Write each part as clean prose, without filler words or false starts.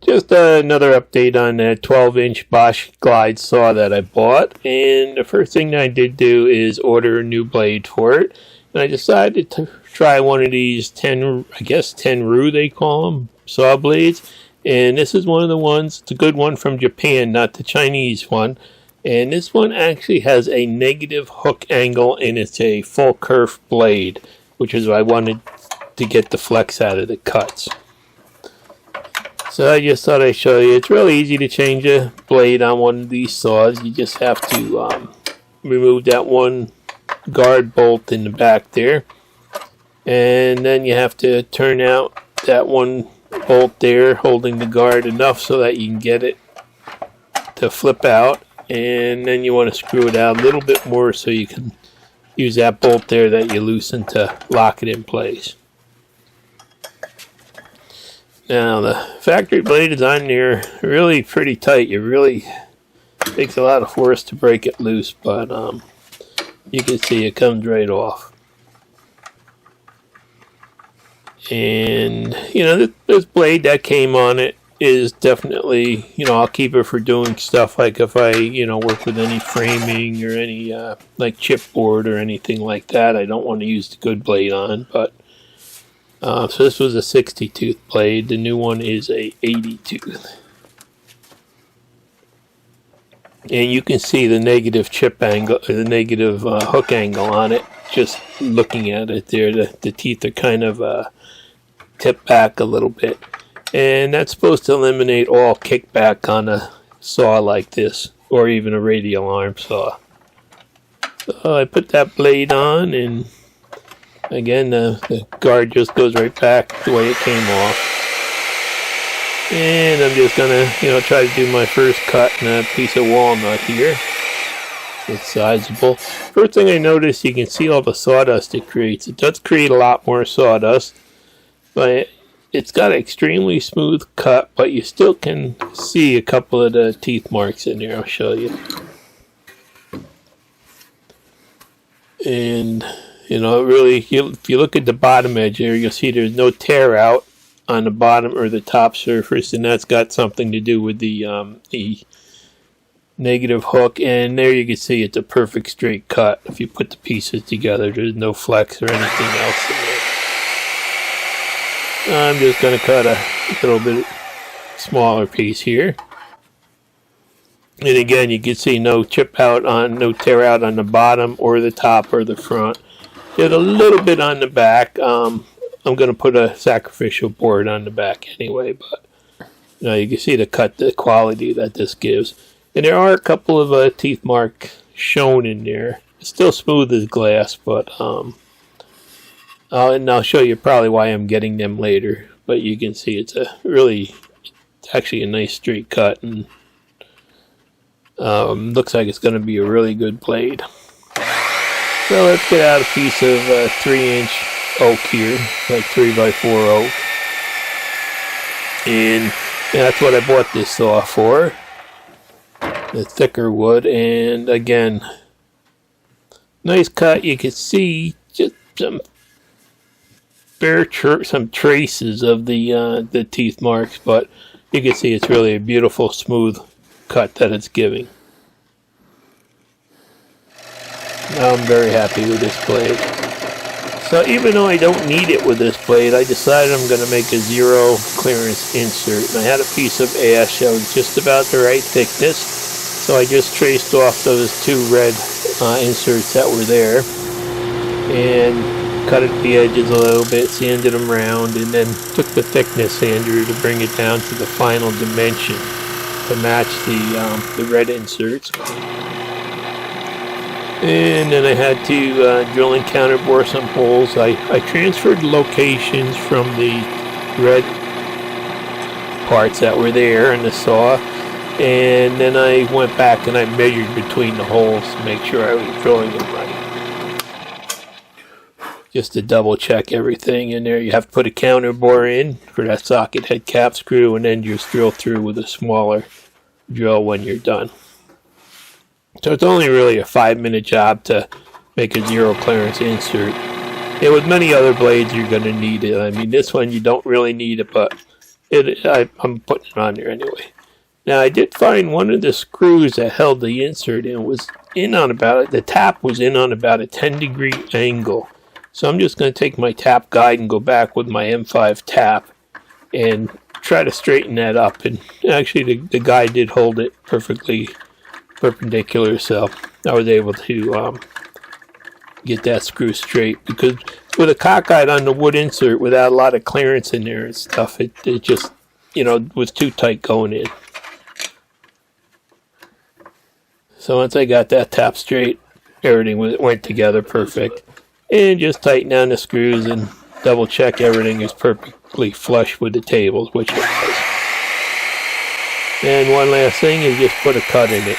Just another update on that 12-inch Bosch glide saw that I bought. And the first thing that I did do is order a new blade for it. And I decided to try one of these 10 Ru they call them, saw blades. And this is one of the ones, it's a good one from Japan, not the Chinese one. And this one actually has a negative hook angle and it's a full kerf blade, which is why I wanted to get the flex out of the cuts. So I just thought I'd show you. It's really easy to change a blade on one of these saws. You just have to remove that one guard bolt in the back there. And then you have to turn out that one bolt there holding the guard enough so that you can get it to flip out. And then you want to screw it out a little bit more so you can use that bolt there that you loosen to lock it in place. Now the factory blade is on there really pretty tight. It really takes a lot of force to break it loose, but you can see it comes right off. And you know, this blade that came on it is definitely, you know, I'll keep it for doing stuff like if I, you know, work with any framing or any like chipboard or anything like that. I don't want to use the good blade on, but so this was a 60 tooth blade. The new one is a 80 tooth. And you can see the negative chip angle, the negative hook angle on it, just looking at it there. The teeth are kind of tipped back a little bit. And that's supposed to eliminate all kickback on a saw like this, or even a radial arm saw. So I put that blade on, and again, the guard just goes right back the way it came off. And I'm just gonna, you know, try to do my first cut in a piece of walnut here. It's sizable. First thing I noticed, you can see all the sawdust it creates. It does create a lot more sawdust, but it's got an extremely smooth cut, but you still can see a couple of the teeth marks in there. I'll show you. And you know, really, if you look at the bottom edge there, you'll see there's no tear out on the bottom or the top surface, and that's got something to do with the negative hook. And there you can see it's a perfect straight cut. If you put the pieces together, there's no flex or anything else in there. I'm just going to cut a little bit smaller piece here. And again, you can see no chip out on, no tear out on the bottom or the top or the front. There's a little bit on the back. I'm going to put a sacrificial board on the back anyway, but you know, you can see the quality that this gives. And there are a couple of teeth marks shown in there. It's still smooth as glass, but and I'll show you probably why I'm getting them later. But you can see it's actually a nice straight cut, and looks like it's going to be a really good blade. So let's get out a piece of 3-inch oak here, like 3x4 oak. And that's what I bought this saw for. The thicker wood, and again, nice cut. You can see just some traces of the teeth marks, but you can see it's really a beautiful smooth cut that it's giving. I'm very happy with this blade. So even though I don't need it with this blade, I decided I'm going to make a zero clearance insert. And I had a piece of ash that was just about the right thickness, so I just traced off those two red inserts that were there and cut at the edges a little bit, sanded them round, and then took the thickness sander to bring it down to the final dimension to match the red inserts. And then I had to drill and counterbore some holes. I transferred locations from the red parts that were there in the saw, and then I went back and I measured between the holes to make sure I was drilling them right. Just to double check everything in there. You have to put a counterbore in for that socket head cap screw, and then just drill through with a smaller drill when you're done. So it's only really a 5-minute job to make a zero clearance insert. And with many other blades you're going to need it. I mean, this one you don't really need it, but I'm putting it on there anyway. Now I did find one of the screws that held the insert in was in on about, the tap was in on about a 10-degree angle. So I'm just going to take my tap guide and go back with my M5 tap and try to straighten that up. And actually the guide did hold it perfectly perpendicular, so I was able to get that screw straight, because with a cockeyed on the wood insert without a lot of clearance in there and stuff, it just, you know, was too tight going in. So once I got that tap straight, everything went together perfect. And just tighten down the screws and double check everything is perfectly flush with the tables, which it was. And one last thing is just put a cut in it.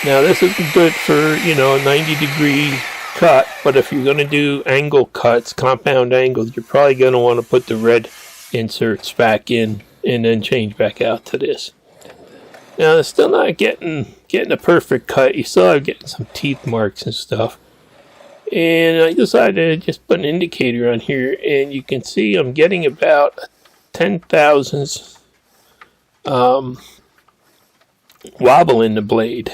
Now this isn't good for, you know, a 90-degree cut, but if you're going to do angle cuts, compound angles, you're probably going to want to put the red inserts back in and then change back out to this. Now it's still not getting a perfect cut. You still have getting some teeth marks and stuff. And I decided to just put an indicator on here, and you can see I'm getting about 10,000ths wobble in the blade.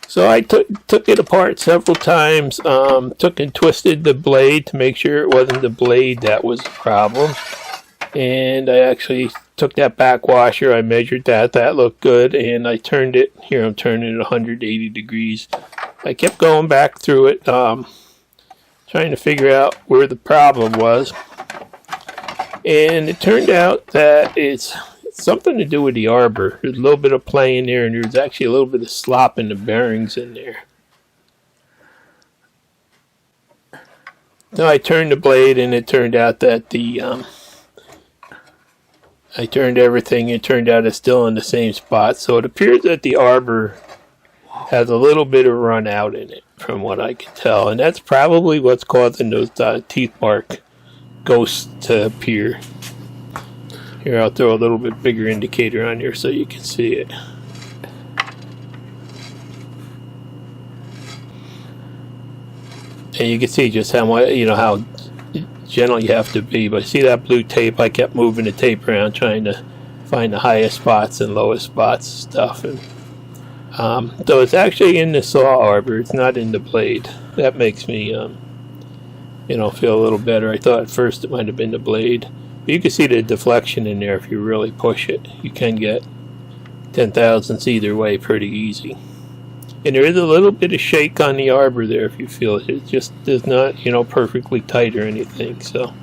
So I took it apart several times, took and twisted the blade to make sure it wasn't the blade that was the problem. And I actually took that back washer, I measured that looked good, and I turned it, here I'm turning it 180 degrees. I kept going back through it, trying to figure out where the problem was. And it turned out that it's something to do with the arbor. There's a little bit of play in there, and there's actually a little bit of slop in the bearings in there. So I turned the blade, and it turned out that I turned everything, it turned out it's still in the same spot. So it appears that the arbor has a little bit of run out in it, from what I can tell. And that's probably what's causing those teeth mark ghosts to appear. Here, I'll throw a little bit bigger indicator on here so you can see it. And you can see just how much, you know, how gentle you have to be. But see that blue tape? I kept moving the tape around trying to find the highest spots and lowest spots and stuff. And so it's actually in the saw arbor, it's not in the blade. That makes me you know, feel a little better. I thought at first it might have been the blade, but you can see the deflection in there. If you really push it, you can get 10,000ths either way pretty easy. And there is a little bit of shake on the arbor there if you feel it. It just is not, you know, perfectly tight or anything. So,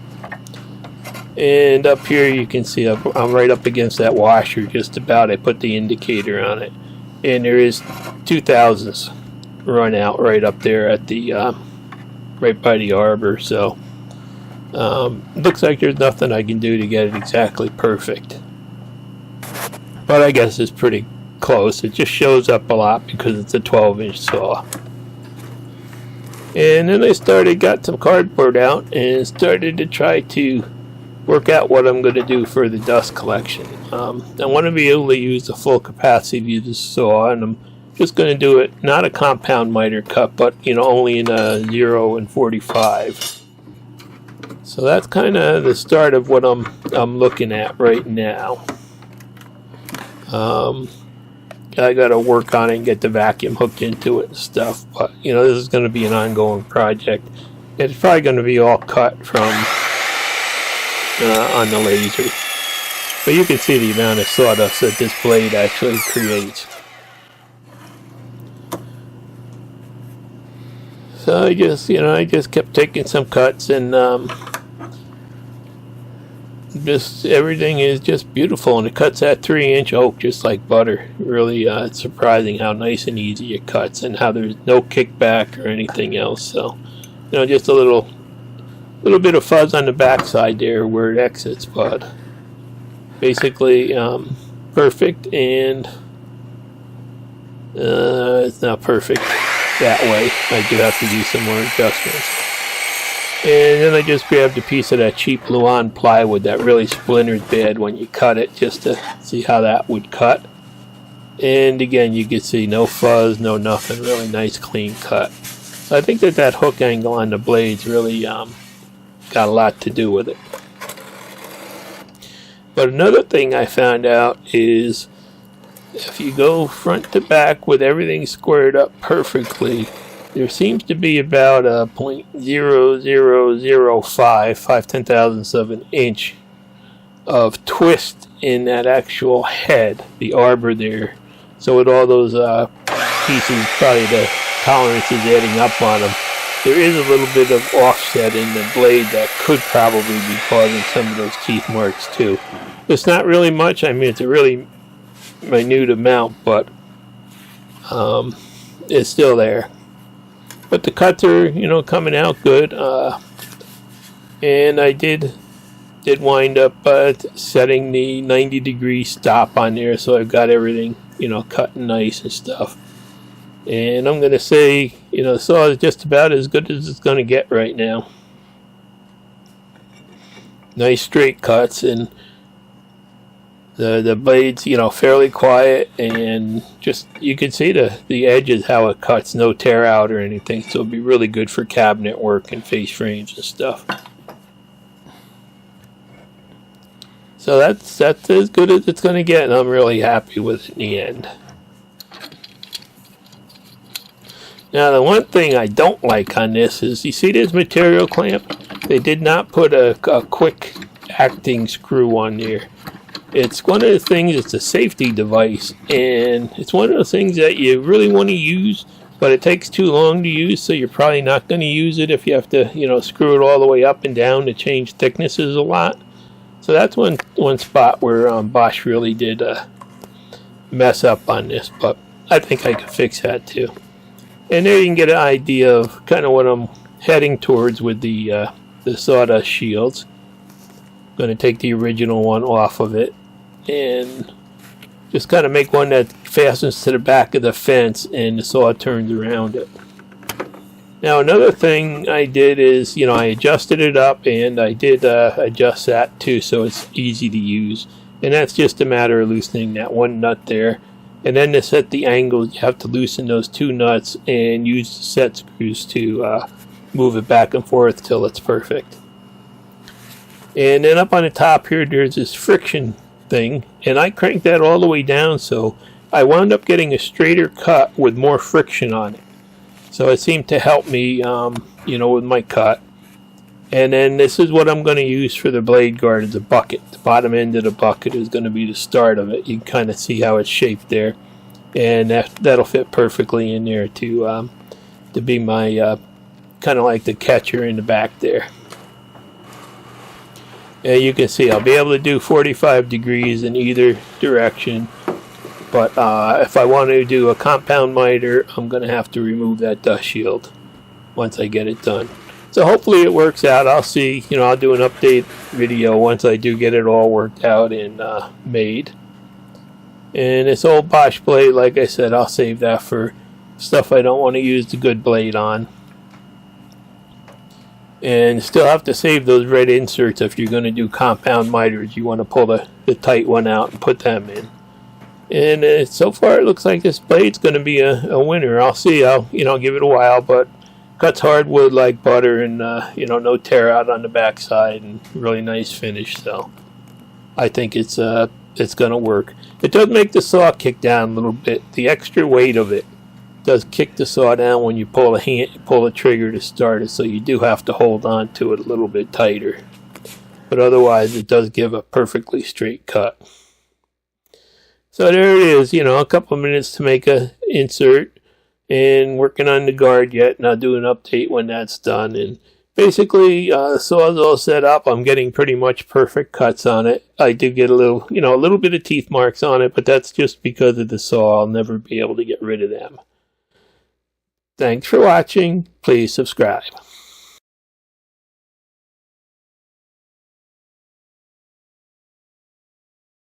and up here you can see I'm right up against that washer just about. I put the indicator on it, and there is 2,000ths run out right up there at the right by the arbor. So looks like there's nothing I can do to get it exactly perfect, but I guess it's pretty close. It just shows up a lot because it's a 12-inch saw. And then I got some cardboard out and started to try to work out what I'm going to do for the dust collection. I want to be able to use the full capacity of the saw, and I'm just going to do it, not a compound miter cut, but, you know, only in a 0 and 45. So that's kind of the start of what I'm looking at right now. I got to work on it and get the vacuum hooked into it and stuff. But, you know, this is going to be an ongoing project. It's probably going to be all cut from on the laser. But you can see the amount of sawdust that this blade actually creates. So I just kept taking some cuts, and just everything is just beautiful, and it cuts that 3-inch oak just like butter. Really, it's surprising how nice and easy it cuts, and how there's no kickback or anything else. So, you know, just a little bit of fuzz on the backside there where it exits, but basically perfect. And it's not perfect that way. I do have to do some more adjustments. And then I just grabbed a piece of that cheap Luan plywood that really splinters bad when you cut it, just to see how that would cut. And again, you can see no fuzz, no nothing, really nice clean cut. So I think that hook angle on the blades really got a lot to do with it. But another thing I found out is if you go front to back with everything squared up perfectly, there seems to be about a 0.0005, 5/10,000ths of an inch of twist in that actual head, the arbor there. So with all those pieces, probably the tolerance is adding up on them. There is a little bit of offset in the blade that could probably be causing some of those teeth marks too. It's not really much. I mean, it's a really minute amount, but it's still there. But the cuts are, coming out good. And I did wind up setting the 90-degree stop on there, so I've got everything, cut nice and stuff. And I'm going to say, the saw is just about as good as it's going to get right now. Nice straight cuts, and the blades, fairly quiet, and just, you can see the edges, how it cuts, no tear out or anything, so it'll be really good for cabinet work and face frames and stuff. So that's as good as it's going to get, and I'm really happy with it in the end. Now, the one thing I don't like on this is, you see this material clamp? They did not put a quick acting screw on there. It's one of the things, it's a safety device, and it's one of the things that you really want to use, but it takes too long to use, so you're probably not going to use it if you have to, screw it all the way up and down to change thicknesses a lot. So that's one spot where Bosch really did mess up on this, but I think I could fix that too. And there you can get an idea of kind of what I'm heading towards with the sawdust shields. I'm going to take the original one off of it and just kind of make one that fastens to the back of the fence and the saw turns around it. Now, another thing I did is, I adjusted it up, and I did adjust that too, so it's easy to use. And that's just a matter of loosening that one nut there. And then to set the angles, you have to loosen those two nuts and use the set screws to move it back and forth till it's perfect. And then up on the top here, there's this friction thing, and I cranked that all the way down, so I wound up getting a straighter cut with more friction on it. So it seemed to help me, with my cut. And then this is what I'm going to use for the blade guard, is the bucket. The bottom end of the bucket is going to be the start of it. You can kind of see how it's shaped there. And that'll fit perfectly in there to be my, kind of like the catcher in the back there. And you can see I'll be able to do 45 degrees in either direction. But if I want to do a compound miter, I'm going to have to remove that dust shield once I get it done. So hopefully it works out. I'll see, I'll do an update video once I do get it all worked out and made. And this old Bosch blade, like I said, I'll save that for stuff I don't want to use the good blade on. And still have to save those red inserts if you're going to do compound miters. You want to pull the tight one out and put them in. And so far it looks like this blade's going to be a winner. I'll see. I'll give it a while, but cuts hardwood like butter, and no tear out on the backside, and really nice finish. So I think it's going to work. It does make the saw kick down a little bit. The extra weight of it does kick the saw down when you pull the trigger to start it. So you do have to hold on to it a little bit tighter. But otherwise, it does give a perfectly straight cut. So there it is, a couple of minutes to make a insert, and working on the guard yet, and I'll do an update when that's done. And basically, the saw's all set up. I'm getting pretty much perfect cuts on it. I do get a little bit of teeth marks on it, but that's just because of the saw. I'll never be able to get rid of them. Thanks for watching. Please subscribe.